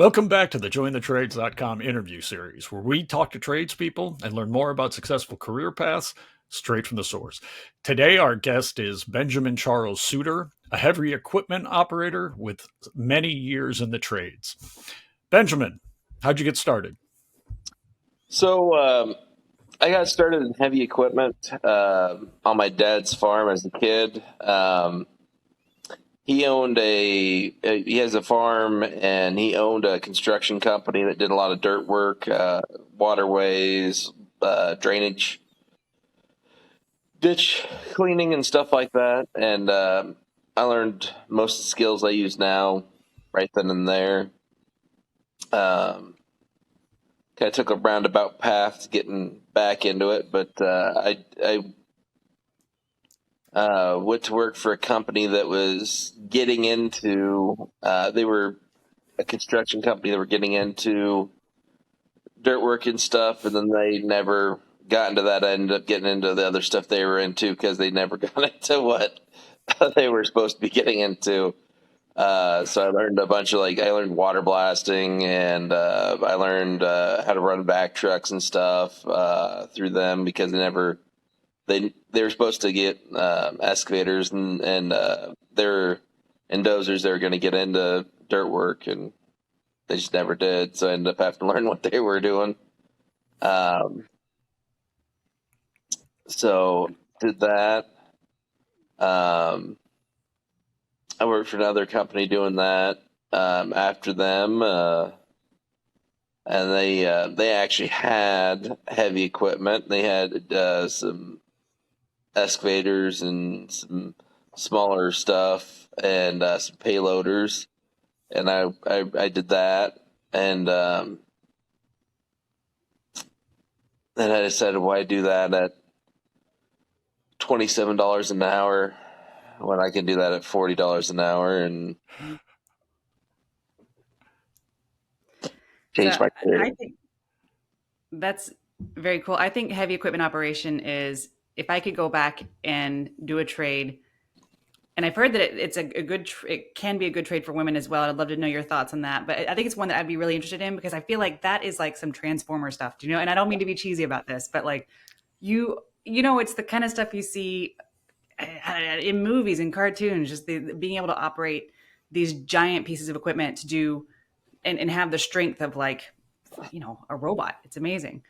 Welcome back to the JoinTheTrades.com interview series, where we talk to tradespeople and learn more about successful career paths straight from the source. Today, our guest is Benjamin Charles Suter, a heavy equipment operator with many years in the trades. Benjamin, how'd you get started? So I got started in heavy equipment on my dad's farm as a kid. He has a farm, and he owned a construction company that did a lot of dirt work, waterways, drainage, ditch cleaning, and stuff like that. And I learned most of the skills I use now right then and there. Kind of took a roundabout path to getting back into it, but I went to work for a company that was getting into. They were a construction company that were getting into dirt work and stuff, and then they never got into that. I ended up getting into the other stuff they were into because they never got into what they were supposed to be getting into. So I learned a bunch of I learned water blasting, and I learned how to run back trucks and stuff through them because they were supposed to get excavators and they're and dozers. They were going to get into dirt work, and they just never did. So I ended up having to learn what they were doing. So did that. I worked for another company doing that after them, and they actually had heavy equipment. They had some excavators and some smaller stuff and some payloaders, and I did that, and then I decided why do that at $27 an hour when I can do that at $40 an hour and change So my career. I think that's very cool. I think heavy equipment operation is, if I could go back and do a trade, and I've heard that it's a good, it can be a good trade for women as well. I'd love to know your thoughts on that. But I think it's one that I'd be really interested in because I feel like that is like some transformer stuff, do you know? And I don't mean to be cheesy about this, but like it's the kind of stuff you see in movies and cartoons, just being able to operate these giant pieces of equipment to do and have the strength of a robot. It's amazing.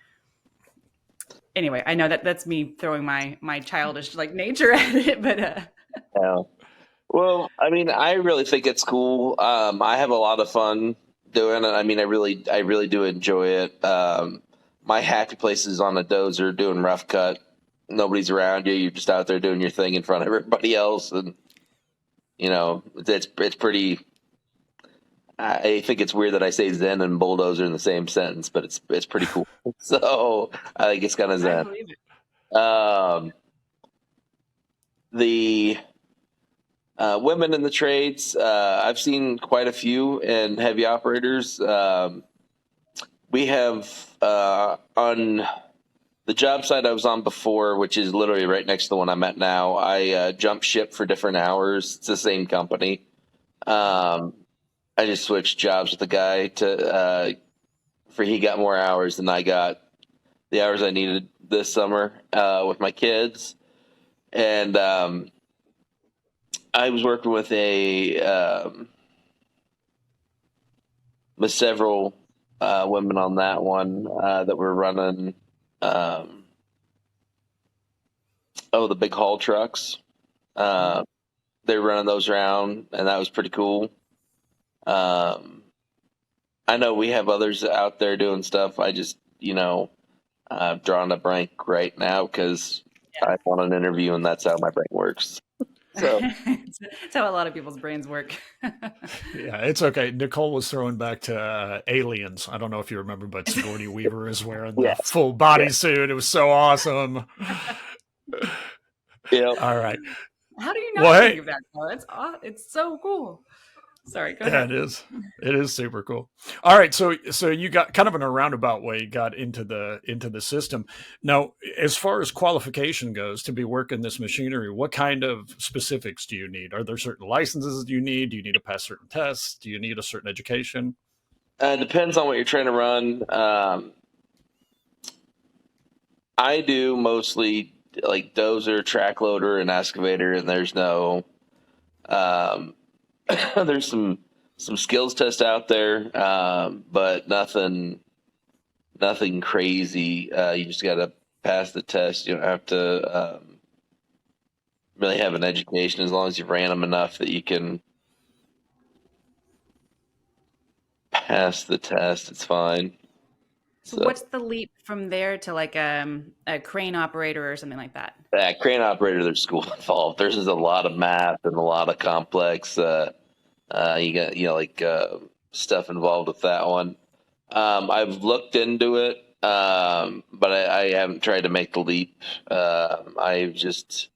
Anyway, I know that's me throwing my childish nature at it, but Yeah. Well, I mean, I really think it's cool. I have a lot of fun doing it. I mean, I really do enjoy it. My happy place is on a dozer doing rough cut. Nobody's around you. You're just out there doing your thing in front of everybody else, and it's pretty. I think it's weird that I say zen and bulldozer in the same sentence, but it's pretty cool. So I think it's kind of I zen. believe it. Um, the women in the trades, I've seen quite a few in heavy operators. We have on the job site I was on before, which is literally right next to the one I'm at now. I jump ship for different hours. It's the same company. I just switched jobs with the guy for he got more hours than I got the hours I needed this summer with my kids, and I was working with several women on that one that were running the big haul trucks. They were running those around, and that was pretty cool. I know we have others out there doing stuff. I just, I've drawn a blank right now because I want an interview, and that's how my brain works. So, It's how a lot of people's brains work. Yeah, it's okay. Nicole was throwing back to Aliens. I don't know if you remember, but Sigourney Weaver is wearing the yes, full yeah, bodysuit. It was so awesome. yeah. All right. How do you Well, not think hey, of that? Though? It's so cool. Sorry, go yeah, ahead. it is. It is super cool. All right, so you got kind of in a roundabout way got into the system. Now, as far as qualification goes to be working this machinery, what kind of specifics do you need? Are there certain licenses you need? Do you need to pass certain tests? Do you need a certain education? Depends on what you're trying to run. I do mostly like dozer, track loader, and excavator, and there's no um, there's some skills tests out there, but nothing crazy. You just got to pass the test. You don't have to really have an education as long as you've ran them enough that you can pass the test. It's fine. So So what's the leap from there to like a crane operator or something like that? that crane operator, there's school involved. There's just a lot of math and a lot of complex. You got stuff involved with that one. I've looked into it, but I haven't tried to make the leap. I've just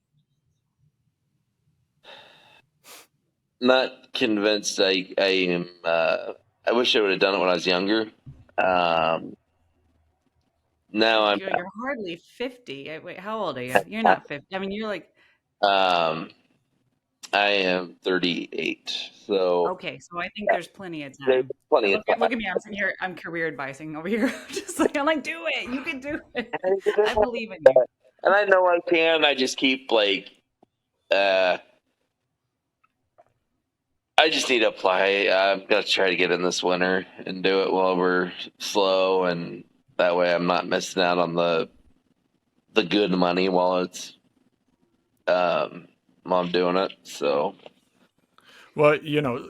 not convinced. I am. I wish I would have done it when I was younger. Um, now I'm. You're hardly 50. Wait, how old are you? You're not 50. I mean, you're like, Um, I am 38, so okay, so I think there's plenty of there's time. plenty of Look time. at me. I'm sitting here. I'm career advising over here. Just like, I'm like, do it. You can do it. I believe in you. And I know I can. I just keep like. Uh, I just need to apply. I'm gonna try to get in this winter and do it while we're slow, and that way I'm not missing out on the good money while I'm doing it. So Well,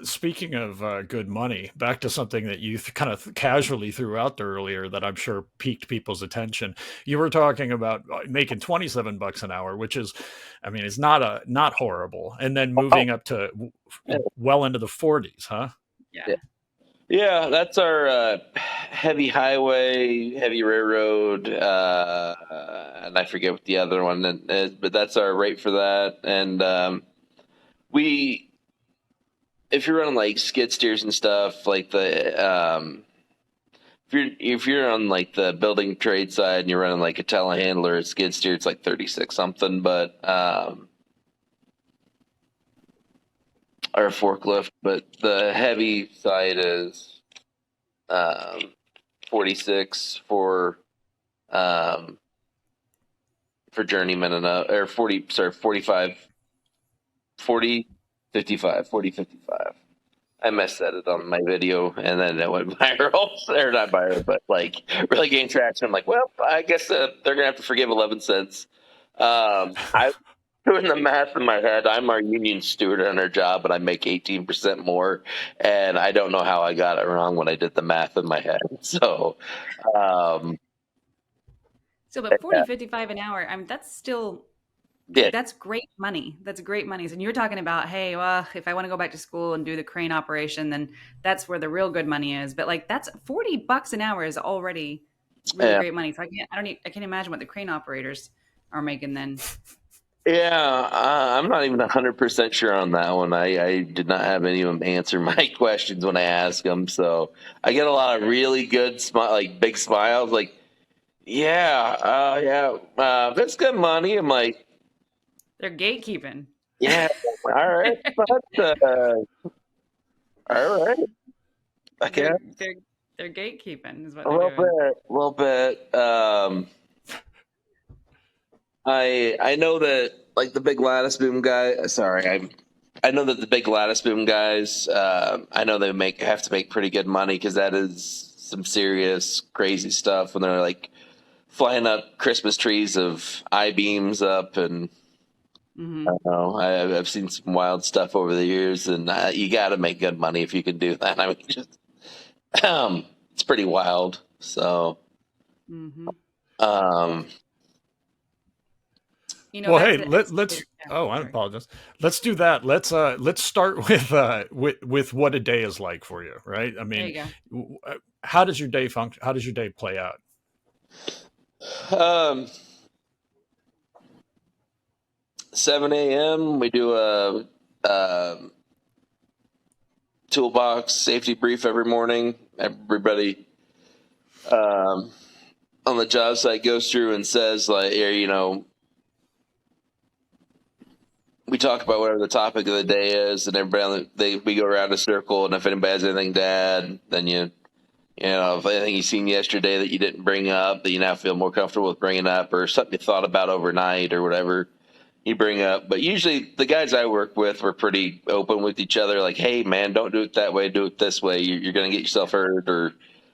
speaking of good money, back to something that you kind of casually threw out there earlier that I'm sure piqued people's attention. You were talking about making $27 an hour, which is, I mean, it's not horrible, and then moving up to well into the 40s, huh? Yeah. yeah, yeah, that's our heavy highway, heavy railroad, and I forget what the other one is, but that's our rate for that. And we if you're running like skid steers and stuff, like if you're on like the building trade side and you're running like a telehandler or skid steer, it's like 36 something, but or a forklift. But the heavy side is 46 for journeyman and or 45 40 55 40 55. I messed that it on my video, and then it went viral. Or not viral, but like really gained traction. I'm like, well, I guess they're gonna have to forgive 11 cents. I doing the math in my head. I'm our union steward on our job, and I make 18% more, and I don't know how I got it wrong when I did the math in my head. So, um, So, but 40, 55 an hour, I mean, that's still, yeah, that's great money. That's great money. And you're talking about, hey, well, if I want to go back to school and do the crane operation, then that's where the real good money is. But like, that's $40 an hour is already really yeah. great money. So I can't imagine what the crane operators are making then. Yeah, I'm not even 100% sure on that one. I did not have any of them answer my questions when I asked them, so I get a lot of really good like big smiles, like, yeah, that's good money. I'm like, They're gatekeeping. yeah, all right, but all right, I They're guess they're they're gatekeeping is what a they're little doing. bit, a little bit. I know that like the big lattice boom guy. Sorry, I know that the big lattice boom guys. I know they have to make pretty good money because that is some serious crazy stuff when they're like flying up Christmas trees of I beams up, and I Hmm. don't know. I've seen some wild stuff over the years, and you got to make good money if you can do that. I mean, just it's pretty wild. So. Hmm. Um, Well, Back hey, to the let's. excavator. Yeah, Oh, I sorry. apologize. Let's do that. Let's start with what a day is like for you, right? I There mean, you go. how does your day function? How does your day play out? um, 7 a.m. We do a toolbox safety brief every morning. Everybody um, on the job site goes through and says like, we talk about whatever the topic of the day is, and everybody we go around a circle, and if anybody has anything to add, then you If anything you seen yesterday that you didn't bring up that you now feel more comfortable with bringing up, or something you thought about overnight or whatever, you bring up. But usually the guys I work with were pretty open with each other. Like, hey, man, don't do it that way. Do it this way. You're going to get yourself hurt, or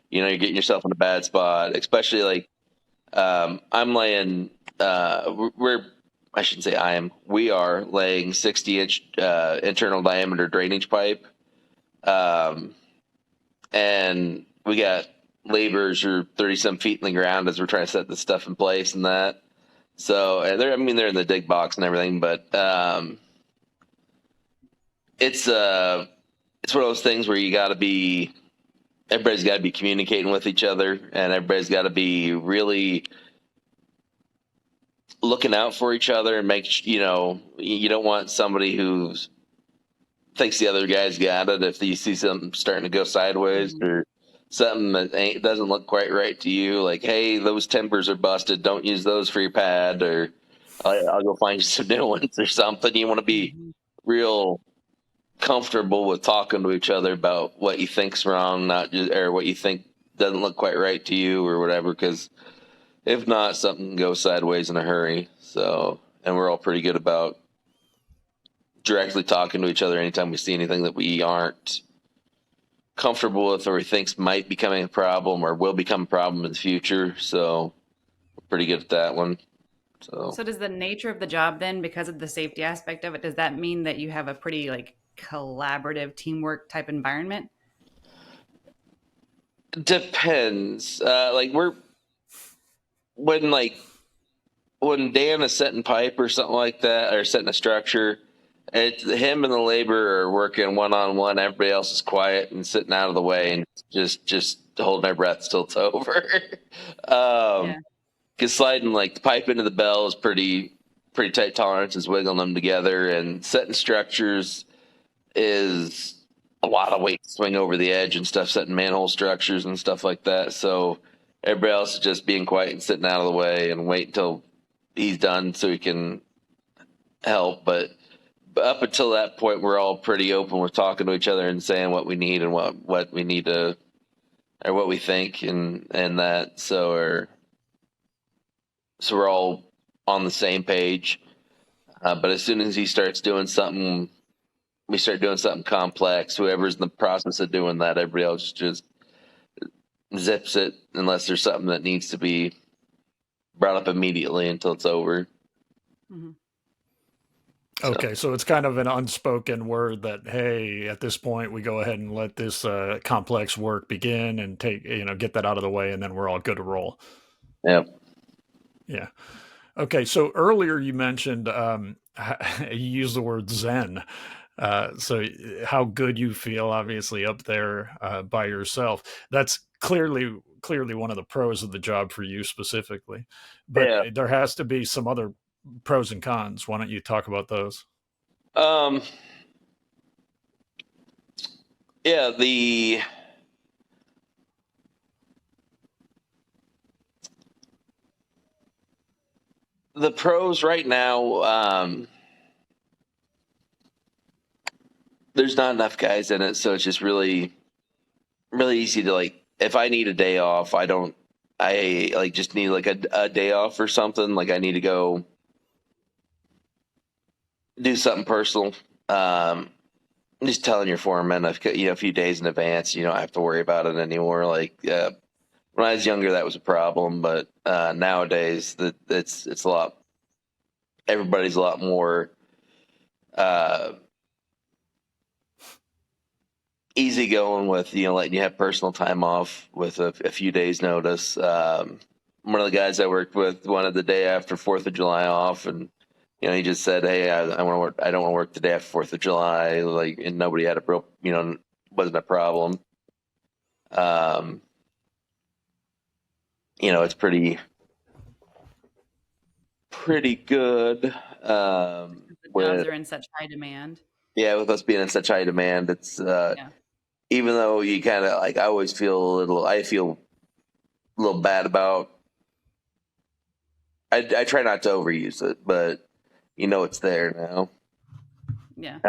you're getting yourself in a bad spot. Especially like I'm laying. We're I shouldn't say I am. We are laying 60-inch internal diameter drainage pipe, um, and we got laborers who are 30 some feet in the ground as we're trying to set this stuff in place and that. So and they're in the dig box and everything, but it's one of those things where everybody's got to be communicating with each other, and everybody's got to be really looking out for each other and you don't want somebody who thinks the other guy's got it if you see something starting to go sideways or something that doesn't look quite right to you, like, hey, those timbers are busted, don't use those for your pad, or I'll go find you some new ones or something. You want to be real comfortable with talking to each other about what you think's wrong, not just, or what you think doesn't look quite right to you or whatever, because if not, something can go sideways in a hurry. So, and we're all pretty good about directly talking to each other anytime we see anything that we aren't comfortable with or we think might be becoming a problem or will become a problem in the future. So we're pretty good at that one. So does the nature of the job then, because of the safety aspect of it, does that mean that you have a pretty like collaborative teamwork type environment? Depends. When Dan is setting pipe or something like that, or setting a structure, him and the laborer are working one on one. Everybody else is quiet and sitting out of the way and just holding their breath till it's over. Yeah. Because sliding like the pipe into the bell is pretty tight tolerances, wiggling them together, and setting structures is a lot of weight to swing over the edge and stuff, setting manhole structures and stuff like that. So everybody else is just being quiet and sitting out of the way and wait until he's done so he can help. But up until that point, we're all pretty open with talking to each other and saying what we need and what we need to, or what we think and that. So we're all on the same page. But as soon as he starts doing something, we start doing something complex. Whoever's in the process of doing that, everybody else just zips it unless there's something that needs to be brought up immediately until it's over. Mm-hmm. Okay, so it's kind of an unspoken word that, hey, at this point, we go ahead and let this complex work begin and get that out of the way, and then we're all good to roll. Yep. Yeah. Okay, so earlier you mentioned you used the word zen. So how good you feel, obviously, up there by yourself. That's clearly one of the pros of the job for you specifically. But Yeah. there has to be some other pros and cons. Why don't you talk about those? Yeah, the pros right now, there's not enough guys in it, so it's just really, really easy to, like, if I need a day off, I like just need like a day off or something. Like I need to go do something personal. Just telling your foreman, a few days in advance, you don't have to worry about it anymore. Like when I was younger, that was a problem, but nowadays it's a lot. Everybody's a lot more easy going with letting you have personal time off with a few days notice. One of the guys I worked with wanted the day after 4th of July off, and he just said, "Hey, I want to work. I don't want to work the day after 4th of July." Like, and nobody had wasn't a problem. It's pretty good. Jobs are in such high demand. Yeah, with us being in such high demand, it's Yeah. even though you kind of like, I feel a little bad about. I try not to overuse it, but it's there now. Yeah.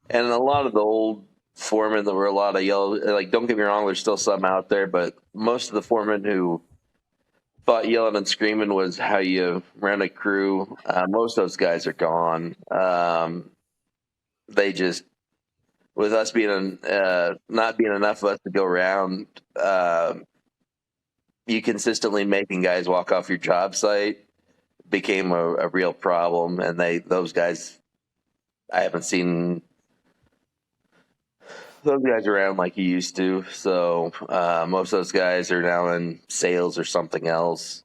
And a lot of the old foremen that were a lot of yellow. Like, don't get me wrong, there's still some out there, but most of the foremen who thought yelling and screaming was how you ran a crew. Most of those guys are gone. They just, with us being not being enough of us to go around, you consistently making guys walk off your job site became a real problem, and those guys, I haven't seen those guys around like you used to. So most of those guys are now in sales or something else.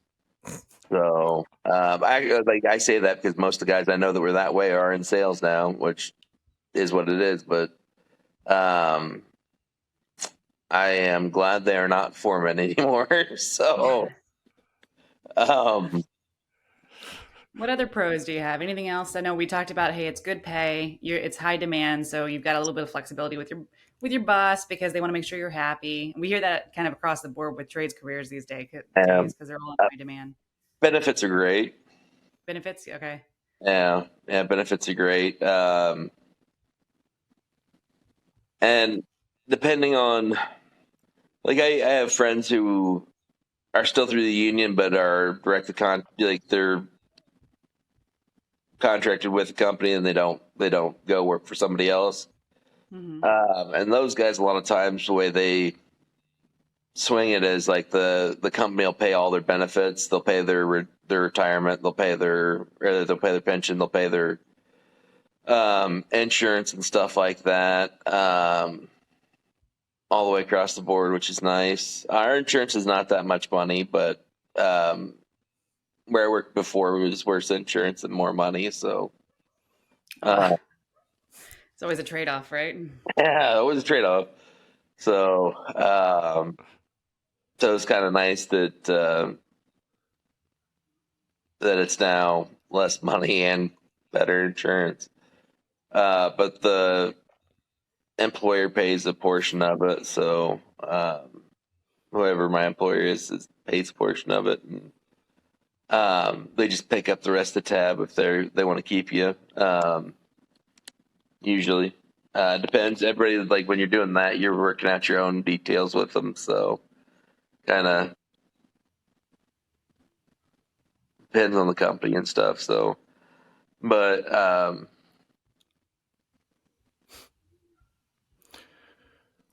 So I say that because most of the guys I know that were that way are in sales now, which is what it is. But um, I am glad they are not foremen anymore. So um, What other pros do you have? Anything else? I know we talked about, hey, it's good pay, it's high demand, so you've got a little bit of flexibility with your boss because they want to make sure you're happy. We hear that kind of across the board with trades careers these days um, because they're all in uh, high demand. benefits are great. Benefits, okay. Yeah, benefits are great. And depending on, like, I have friends who are still through the union but are like they're contracted with a company and they don't go work for somebody else. Hmm. And those guys, a lot of times, the way they swing it is like the company will pay all their benefits, they'll pay their retirement, they'll pay their pension, they'll pay their insurance and stuff like that. All the way across the board, which is nice. Our insurance is not that much money, but um, where I worked before was worse insurance and more money. So, Oh, uh, it's always a trade-off, right? yeah, it was a trade off. So, so it's kind of nice that it's now less money and better insurance. But the employer pays a portion of it, so whoever my employer is pays a portion of it, and they just pick up the rest of the tab if they want to keep you. Usually, depends. Everybody, like, when you're doing that, you're working out your own details with them, so kind of depends on the company and stuff. So, but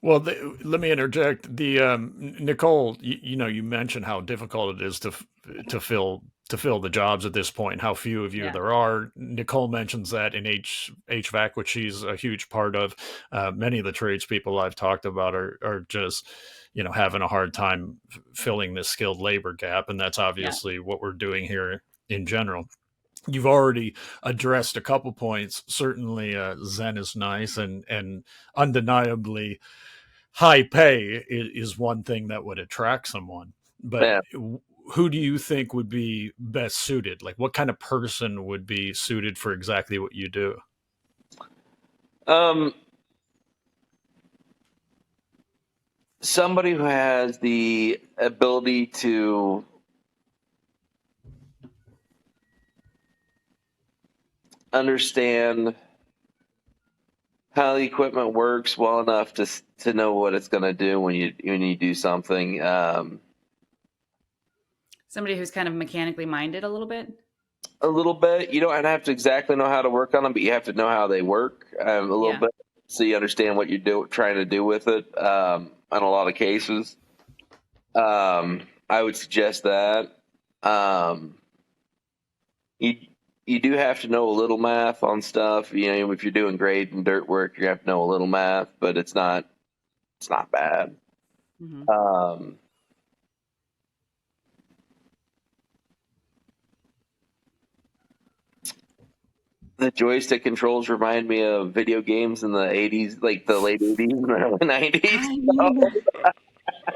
Well, let me interject. The Nicole, you mentioned how difficult it is to fill the jobs at this point, and how few of you Yeah. there are. Nicole mentions that in HVAC, which she's a huge part of. Many of the tradespeople I've talked about are just having a hard time filling this skilled labor gap, and that's Yeah. obviously what we're doing here in general. You've already addressed a couple points. Certainly, Zen is nice, and undeniably high pay is one thing that would attract someone. But yeah, who do you think would be best suited? Like, what kind of person would be suited for exactly what you do? um, somebody who has the ability to understand how the equipment works well enough to know what it's going to do when you do something. Somebody who's kind of mechanically minded a little bit. A little bit. You don't have to exactly know how to work on them, but you have to know how they work a little Yeah. bit, so you understand what you're trying to do with it. In a lot of cases, I would suggest that. Um, you you do have to know a little math on stuff. If you're doing grade and dirt work, you have to know a little math, but it's not bad. Hmm. Um, the joystick controls remind me of video games in the 80s, like the late 80s and early 90s. I mean,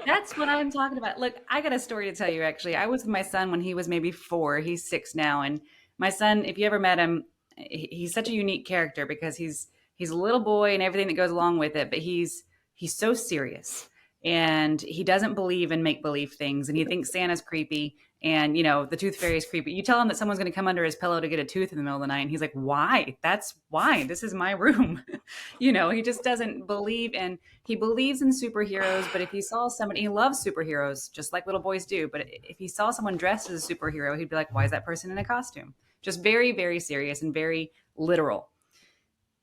that's what I'm talking about. Look, I got a story to tell you, actually. I was with my son when he was maybe 4. He's 6 now. And my son, if you ever met him, he's such a unique character because he's a little boy and everything that goes along with it, but he's so serious. And he doesn't believe in make believe things, and he thinks Santa's creepy. And, the tooth fairy is creepy. You tell him that someone's going to come under his pillow to get a tooth in the middle of the night. And he's like, why? That's why. This is my room. He just doesn't believe in, he believes in superheroes. But if he saw somebody, he loves superheroes, just like little boys do. But if he saw someone dressed as a superhero, he'd be like, why is that person in a costume? Just very, very serious and very literal.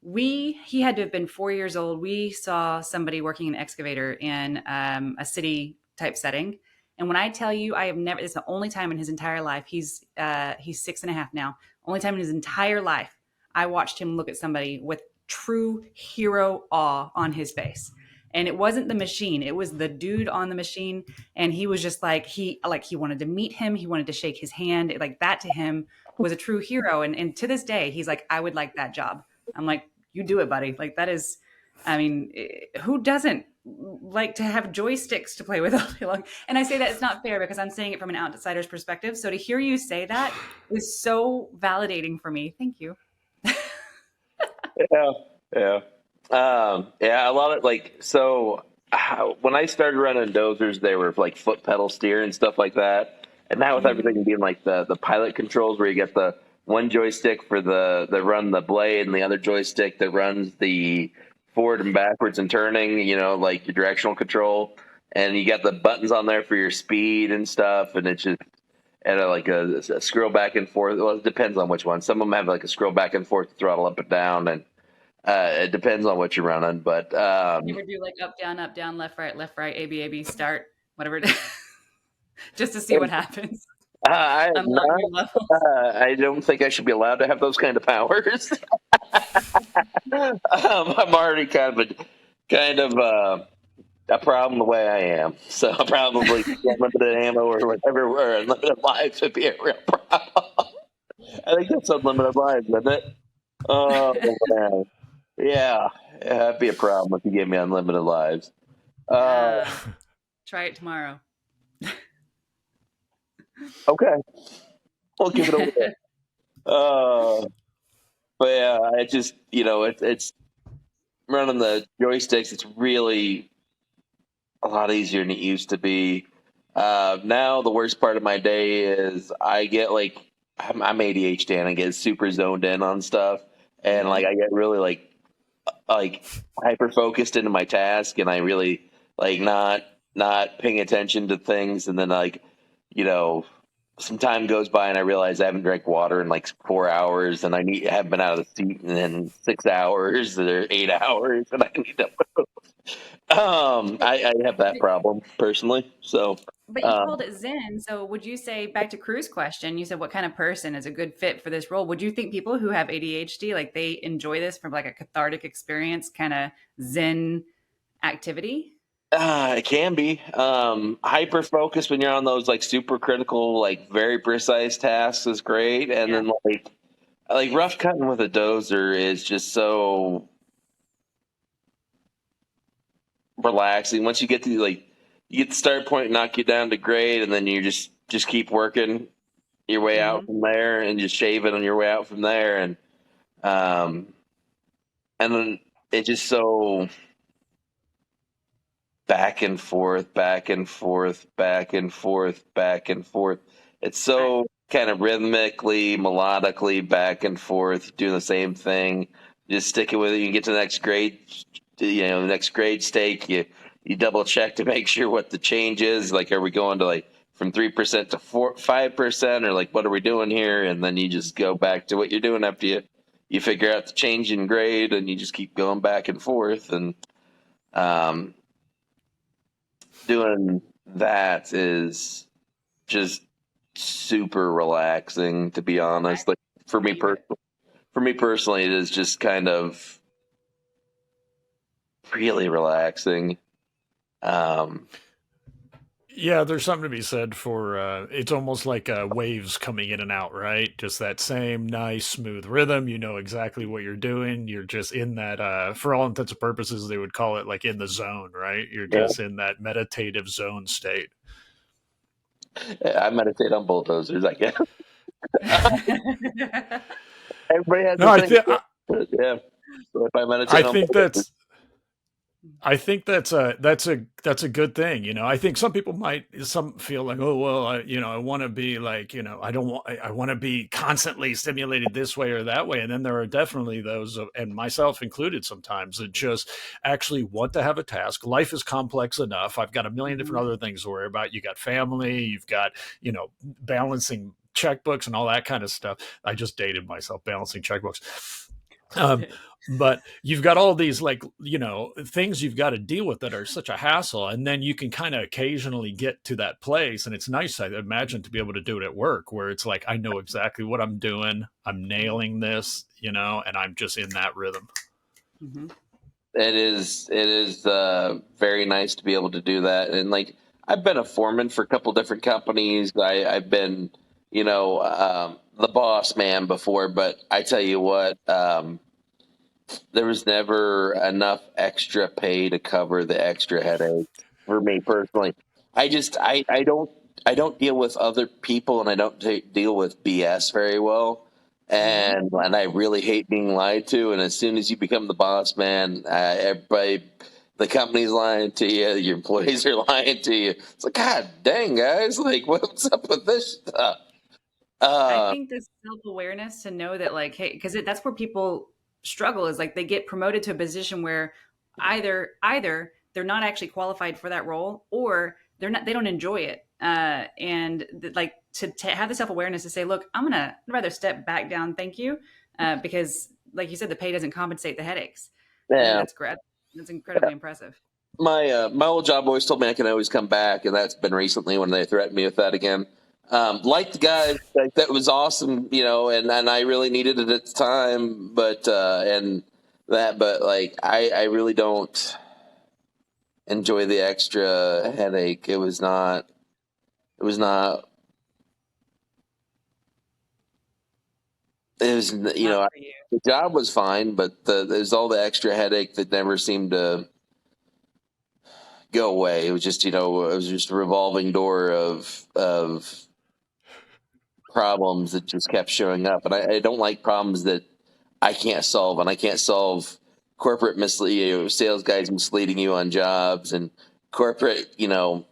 He had to have been 4 years old. We saw somebody working an excavator in a city type setting. And when I tell you, I have never, it's the only time in his entire life, he's 6.5 now, only time in his entire life, I watched him look at somebody with true hero awe on his face. And it wasn't the machine, it was the dude on the machine. And he was just like, he wanted to meet him. He wanted to shake his hand. Like that to him was a true hero. And to this day, he's like, I would like that job. I'm like, you do it, buddy. Like that is, I mean, who doesn't like to have joysticks to play with all day long? And I say that it's not fair because I'm saying it from an outsider's perspective. So to hear you say that is so validating for me. Thank you. Yeah. A lot of when I started running dozers, they were like foot pedal steer and stuff like that. And now with everything being like the pilot controls where you get the one joystick for the run the blade and the other joystick that runs the forward and backwards and turning, like your directional control. And you got the buttons on there for your speed and stuff. And it's just, and a scroll back and forth. Well, it depends on which one. Some of them have like a scroll back and forth, throttle up and down. And it depends on what you're running. But you ever do like up, down, left, right, A, B, start, whatever it is, just to see what happens? I don't think I should be allowed to have those kind of powers. I'm already kind of a problem the way I am. So probably unlimited ammo or whatever, or unlimited lives would be a real problem. I think that's unlimited lives, isn't it? Oh man, yeah, that'd be a problem if you gave me unlimited lives. Try it tomorrow. Okay, we'll give it a but yeah, it just it's running the joysticks. It's really a lot easier than it used to be. Now the worst part of my day is I get I'm ADHD and I get super zoned in on stuff, and I get really like hyper focused into my task, and I really not paying attention to things, and then some time goes by and I realize I haven't drank water in like 4 hours, and I haven't been out of the seat in 6 hours or 8 hours, and I need to move. I have that problem personally. So, but you called it Zen. So would you say, back to Crew's question, you said what kind of person is a good fit for this role? Would you think people who have ADHD, like they enjoy this from like a cathartic experience, kind of Zen activity? It can be hyper focused when you're on those like super critical, like very precise tasks is great, and then like rough cutting with a dozer is just so relaxing. Once you get to you get the start point, knock you down to grade, and then you just keep working your way out from there, and just shave it on your way out from there, and then it's just so back and forth, back and forth, back and forth, back and forth. It's so kind of rhythmically, melodically back and forth, doing the same thing. Just stick it with it. You get to the next grade, the next grade stake. You double check to make sure what the change is. Like, are we going to from 3% to 5%, or what are we doing here? And then you just go back to what you're doing after you figure out the change in grade, and you just keep going back and forth. And doing that is just super relaxing, to be honest. For me personally, it is just kind of really relaxing. Yeah, there's something to be said for it's almost like waves coming in and out, right? Just that same nice, smooth rhythm. You know exactly what you're doing. You're just in that, for all intents and purposes, they would call it like in the zone, right? You're just in that meditative zone state. I meditate on bulldozers, I guess. Everybody has no, yeah. So if I meditate I think that's I think that's a good thing. I think some feel like, oh well, I want to be like, I don't want I want to be constantly stimulated this way or that way. And then there are definitely those, and myself included, sometimes that just actually want to have a task. Life is complex enough. I've got a million different Mhm. other things to worry about. You got family, you've got balancing checkbooks and all that kind of stuff. I just dated myself, balancing checkbooks. Um, but you've got all these, like, things you've got to deal with that are such a hassle, and then you can kind of occasionally get to that place, and it's nice, I imagine, to be able to do it at work, where it's like, I know exactly what I'm doing, I'm nailing this, and I'm just in that rhythm. Mhm. It is very nice to be able to do that. And like, I've been a foreman for a couple different companies. I've been, the boss man before, but I tell you what, there was never enough extra pay to cover the extra headache for me personally. I don't deal with other people, and I don't deal with BS very well. Mhm. And I really hate being lied to. And as soon as you become the boss man, everybody, the company's lying to you, your employees are lying to you. It's like, God dang, guys, like, what's up with this stuff? I Uh, think this self-awareness to know that, like, hey, because that's where people struggle, is like they get promoted to a position where either they're not actually qualified for that role, or they don't enjoy it. And like to have the self-awareness to say, look, I'd rather step back down, thank you, because like you said, the pay doesn't compensate the headaches. I think yeah. that's great. That's incredibly impressive. My old job always told me I can always come back, and that's been recently when they threatened me with that again. Like the guy, like, that was awesome, and I really needed it at the time, but like, I really don't enjoy the extra headache. It was not, it was, Not for you. the job was fine, but there's all the extra headache that never seemed to go away. It was just, it was just a revolving door of problems that just kept showing up. And I don't like problems that I can't solve. And I can't solve corporate sales guys misleading you on jobs, and corporate,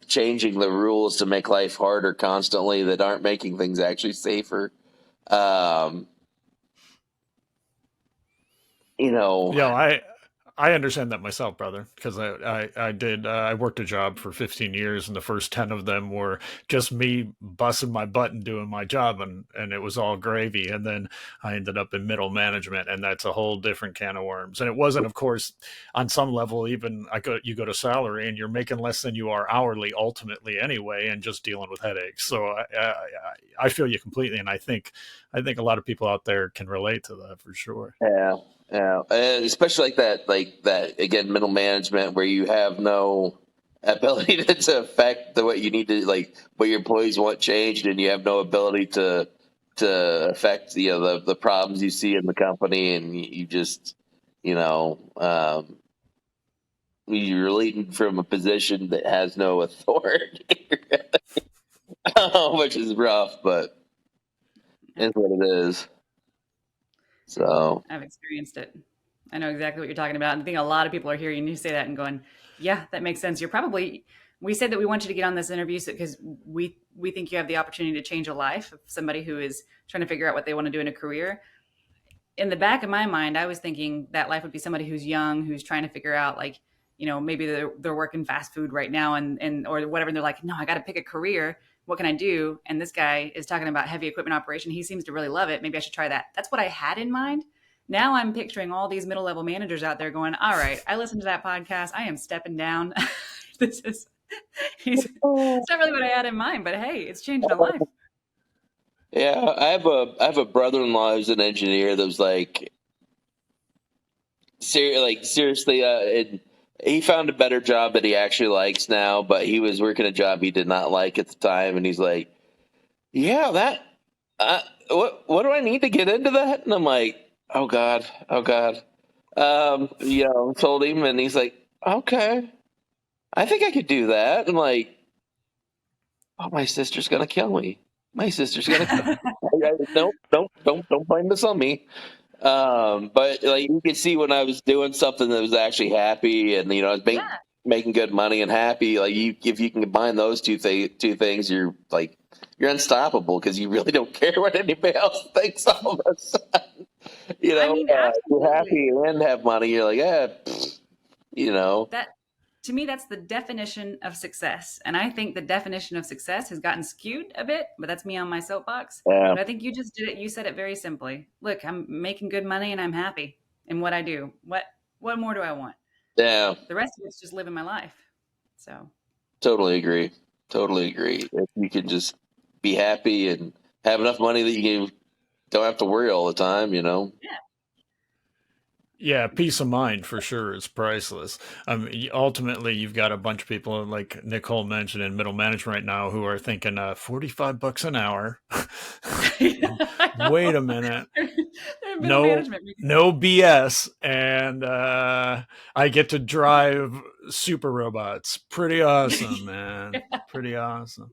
changing the rules to make life harder constantly that aren't making things actually safer. Um, you know, Yeah, I understand that myself, brother, because I worked a job for 15 years, and the first 10 of them were just me busting my butt and doing my job, and it was all gravy. And then I ended up in middle management, and that's a whole different can of worms. And it wasn't, of course, on some level, even you go to salary and you're making less than you are hourly ultimately anyway, and just dealing with headaches. So I feel you completely, and I think a lot of people out there can relate to that for sure. yeah, yeah, and especially like that again, middle management, where you have no ability to affect what you need to, like, what your employees want changed, and you have no ability to affect the problems you see in the company, and you just, you know um, you're leading from a position that has no authority, which is rough, but Yeah, is what it is. So I've experienced it. I know exactly what you're talking about. And I think a lot of people are hearing you say that and going, "Yeah, that makes sense." You're probably. We said that we want you to get on this interview because we think you have the opportunity to change a life of somebody who is trying to figure out what they want to do in a career. In the back of my mind, I was thinking that life would be somebody who's young, who's trying to figure out, like, maybe they're working fast food right now, and or whatever, and they're like, no, I got to pick a career. What can I do? And this guy is talking about heavy equipment operation. He seems to really love it. Maybe I should try that. That's what I had in mind. Now I'm picturing all these middle level managers out there going, all right, I listened to that podcast. I am stepping down. this is it's not really what I had in mind, but hey, it's changing a life. yeah, I have a brother-in-law who's an engineer that was like, seriously, he found a better job that he actually likes now, but he was working a job he did not like at the time, and he's like, yeah, that, what do I need to get into that? And I'm like, oh God, oh God. Told him, and he's like, okay, I think I could do that. I'm like, oh, my sister's gonna kill me. My sister's gonna kill me. Don't blame this on me. But like you could see when I was doing something that was actually happy, and I was Yeah. making good money and happy. Like if you can combine those two things, you're unstoppable because you really don't care what anybody else thinks. All of a sudden, I mean, you're absolutely. happy and have money. You're like, you know, That to me, that's the definition of success. And I think the definition of success has gotten skewed a bit, but that's me on my soapbox. yeah, But I think you just did it. You said it very simply. Look, I'm making good money and I'm happy in what I do. What more do I want? yeah, The rest of it's just living my life. So totally agree. Totally agree. If you can just be happy and have enough money that you don't have to worry all the time, yeah. Yeah, peace of mind for sure is priceless. Ultimately, you've got a bunch of people like Nicole mentioned in middle management right now who are thinking 45 bucks an hour. I Wait know. a minute. They're middle No, management. no BS. And I get to drive super robots. Pretty awesome, man. Pretty awesome.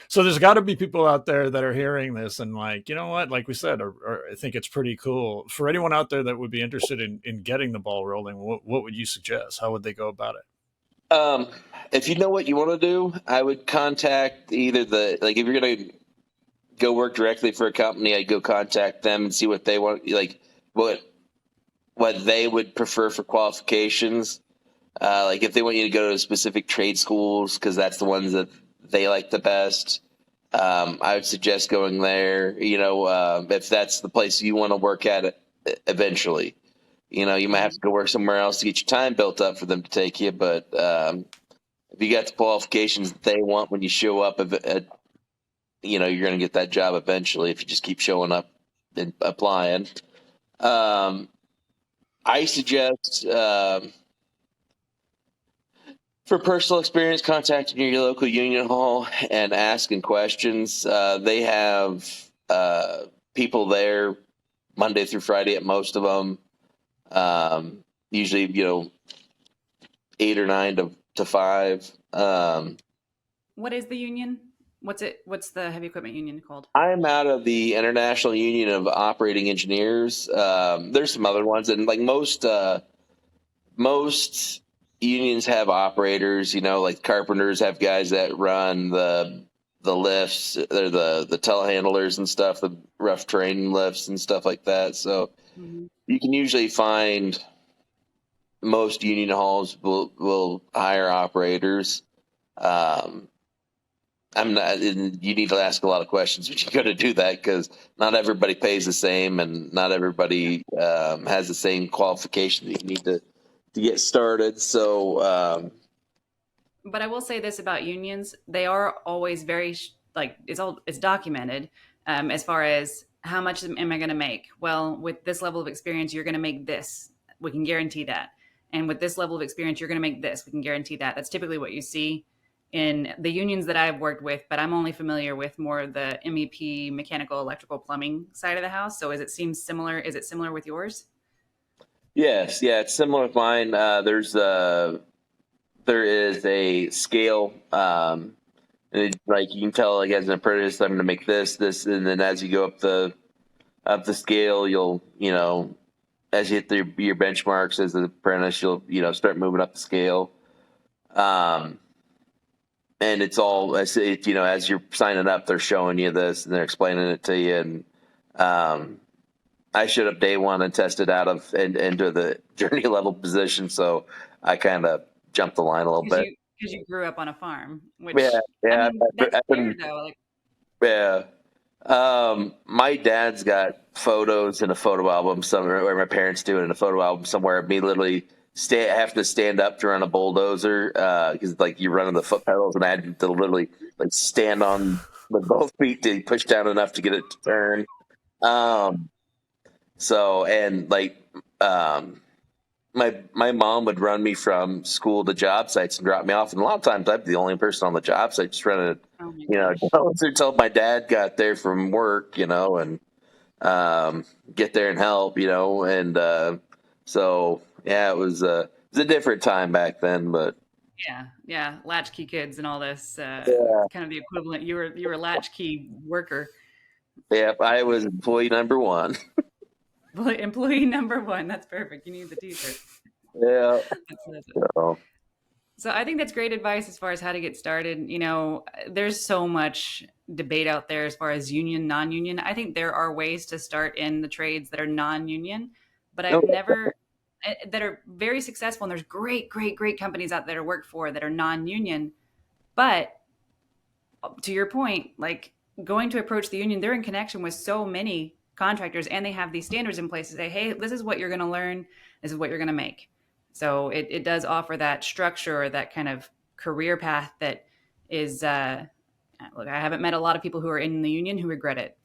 So there's got to be people out there that are hearing this and like, you know what, like we said, or I think it's pretty cool for anyone out there that would be interested in getting the ball rolling. What would you suggest? How would they go about it? Um, if you know what you want to do, I would contact either like if you're gonna go work directly for a company, I'd go contact them and see what they want, like what what they would prefer for qualifications. Like if they want you to go to specific trade schools because that's the ones that they like the best. I would suggest going there. If that's the place you want to work at eventually. You might have to Mhm. go work somewhere else to get your time built up for them to take you, but if you got the qualifications that they want when you show up, you're going to get that job eventually if you just keep showing up and applying. Um, I suggest, for personal experience, contacting your local union hall and asking questions. They have people there Monday through Friday at most of them. Usually, 8 or 9 to 5. What is the union? What's it? What's the heavy equipment union called? I'm out of the International Union of Operating Engineers. There's some other ones, and like most unions have operators. Like carpenters have guys that run the lifts, they're the telehandlers and stuff, the rough terrain lifts and stuff like that. So Mhm. you can usually find most union halls will hire operators. Um, I'm not. You need to ask a lot of questions when you go to do that because not everybody pays the same, and not everybody has the same qualification that you need to get started. So But I will say this about unions: they are always very like it's documented as far as how much am I going to make. Well, with this level of experience, you're going to make this. We can guarantee that. And with this level of experience, you're going to make this. We can guarantee that. That's typically what you see in the unions that I've worked with. But I'm only familiar with more of the MEP, mechanical, electrical, plumbing side of the house. So, is it seems similar? Is it similar with yours? yes, yeah, it's similar with mine. There is a scale. And like you can tell, like as an apprentice, I'm going to make this, and then as you go up the scale, you'll as you hit your benchmarks as an apprentice, you'll start moving up the scale. Um, and it's all as you're signing up, they're showing you this and they're explaining it to you. And um, I showed up day one and tested out of into the journey level position, so I kind of jumped the line a little bit. Because you grew up on a farm, Yeah, which I yeah, mean that's I've fair been, though. Like yeah. My dad's got photos in a photo album somewhere, or my parents do it in a photo album somewhere. Me literally have to stand up to run a bulldozer because like you're running the foot pedals, and I had to literally like stand on with both feet to push down enough to get it to turn. Um, and like um, my mom would run me from school to job sites and drop me off, and a lot of times I'd be the only person on the job site just running, oh my gosh. until my dad got there from work, and get there and help, and so yeah, it was a different time back then, but Yeah, yeah, latchkey kids and all this. yeah, Kind of the equivalent. You were a latchkey worker. yeah, I was employee number one. Employee number one. That's perfect. You need the t-shirt. Yeah. That's it. So, So I think that's great advice as far as how to get started. There's so much debate out there as far as union, non-union. I think there are ways to start in the trades that are non-union, but I've okay. never that are very successful. And there's great, great, great companies out there to work for that are non-union. But to your point, like going to approach the union, they're in connection with so many contractors and they have these standards in place to say, hey, this is what you're going to learn, this is what you're going to make. So it does offer that structure or that kind of career path that is, look, I haven't met a lot of people who are in the union who regret it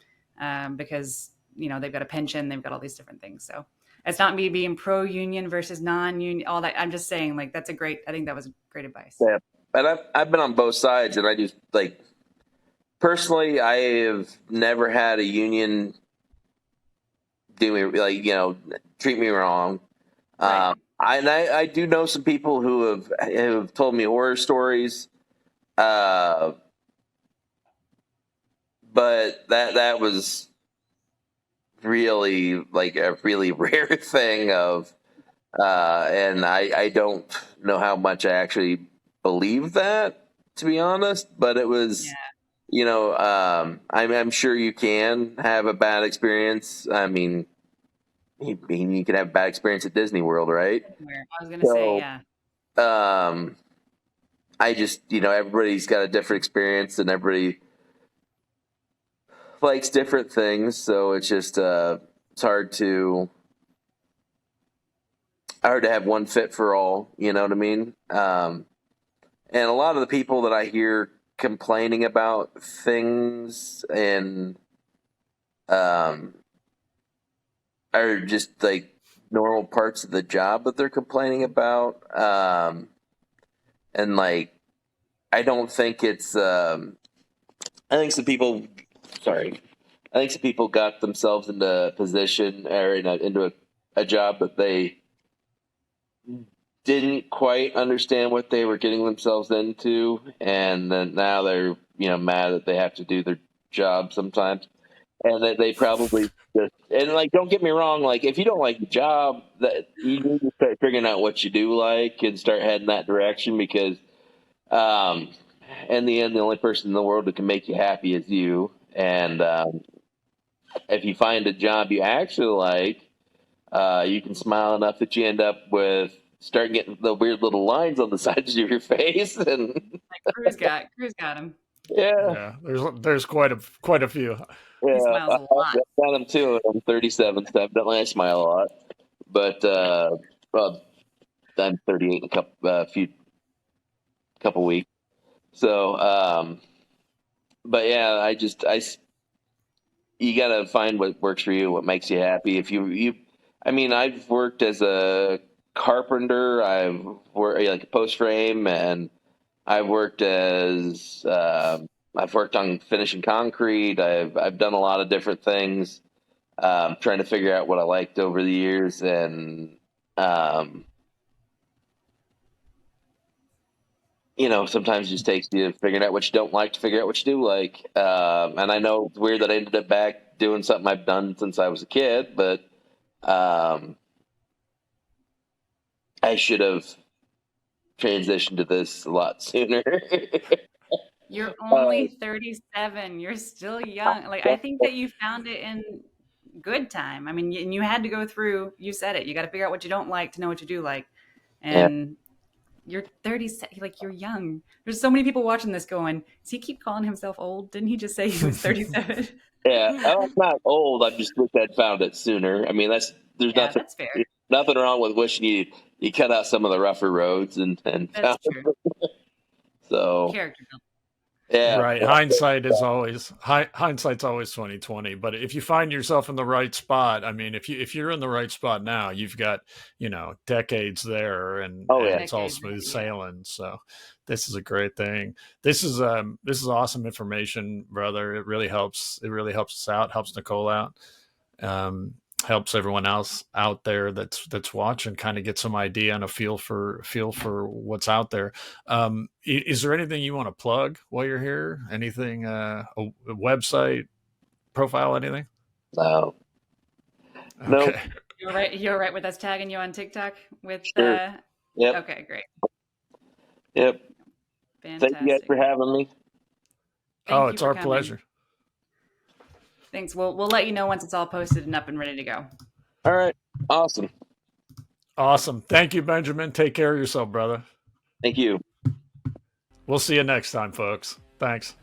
because, they've got a pension, they've got all these different things. So it's not me being pro union versus non union, all that. I'm just saying, like, I think that was great advice. Yeah. And I've been on both sides, and I just like personally, I have never had a union do me like treat me wrong. Right. I do know some people who have told me horror stories, uh, but that was really like a really rare thing of, and I don't know how much I actually believe that, to be honest. But it was, Yeah. I'm sure you can have a bad experience. I mean, you can have a bad experience at Disney World, right? I was going to say, So, yeah. um, I just, everybody's got a different experience and everybody likes different things. So it's just, it's hard to have one fit for all, you know what I mean? And a lot of the people that I hear complaining about things and, um, are just like normal parts of the job that they're complaining about. And like, I don't think it's, I think some people, sorry, I think some people got themselves into a position or into a job that they didn't quite understand what they were getting themselves into, and then now they're mad that they have to do their job sometimes, and that they probably just and like don't get me wrong, like if you don't like the job, that you need to start figuring out what you do like and start heading that direction because um, in the end, the only person in the world that can make you happy is you, and if you find a job you actually like, you can smile enough that you end up with start getting the weird little lines on the sides of your face, and Like Cruz got him. yeah, Yeah, there's quite a few. He yeah, smiles a I've lot. got them too. I'm 37, so definitely I smile a lot, but well, I'm 38 in a couple weeks. So, but yeah, you got to find what works for you, what makes you happy. If I mean, I've worked as a carpenter. I've worked like a post frame, and I've worked as I've worked on finishing concrete. I've done a lot of different things, trying to figure out what I liked over the years, and um, sometimes it just takes you figuring out what you don't like to figure out what you do like. And I know it's weird that I ended up back doing something I've done since I was a kid, but um, I should have transitioned to this a lot sooner. You're uh, only 37. You're still young. Like I think that you found it in good time. I mean, and you had to go through. You said it. You got to figure out what you don't like to know what you do like. yeah, And you're 30. Like you're young. There's so many people watching this going. Does he keep calling himself old? Didn't he just say he was 37? yeah. I'm not old. I just wish I'd found it sooner. I mean, there's Yeah, that's fair. nothing wrong with wishing you cut out some of the rougher roads and That's found true. so Character building. yeah. Right. Hindsight's always 2020. But if you find yourself in the right spot, I mean, if you're in the right spot now, you've got, decades there and Oh yeah. it's all Decades. smooth Yeah. sailing. So this is a great thing. This is awesome information, brother. It really helps us out, helps Nicole out. Um, helps everyone else out there that's watching kind of get some idea and a feel for what's out there. Is there anything you want to plug while you're here? Anything, a website, profile, anything? No. Nope. Okay. You're right. You're right with us tagging you on TikTok with. Sure. Yep. Okay, great. Yep. Fantastic. Thank you guys for having me. Thank Oh, you it's for our coming. pleasure. Thanks. We'll let you know once it's all posted and up and ready to go. All right. Awesome. Awesome. Thank you, Benjamin. Take care of yourself, brother. Thank you. We'll see you next time, folks. Thanks.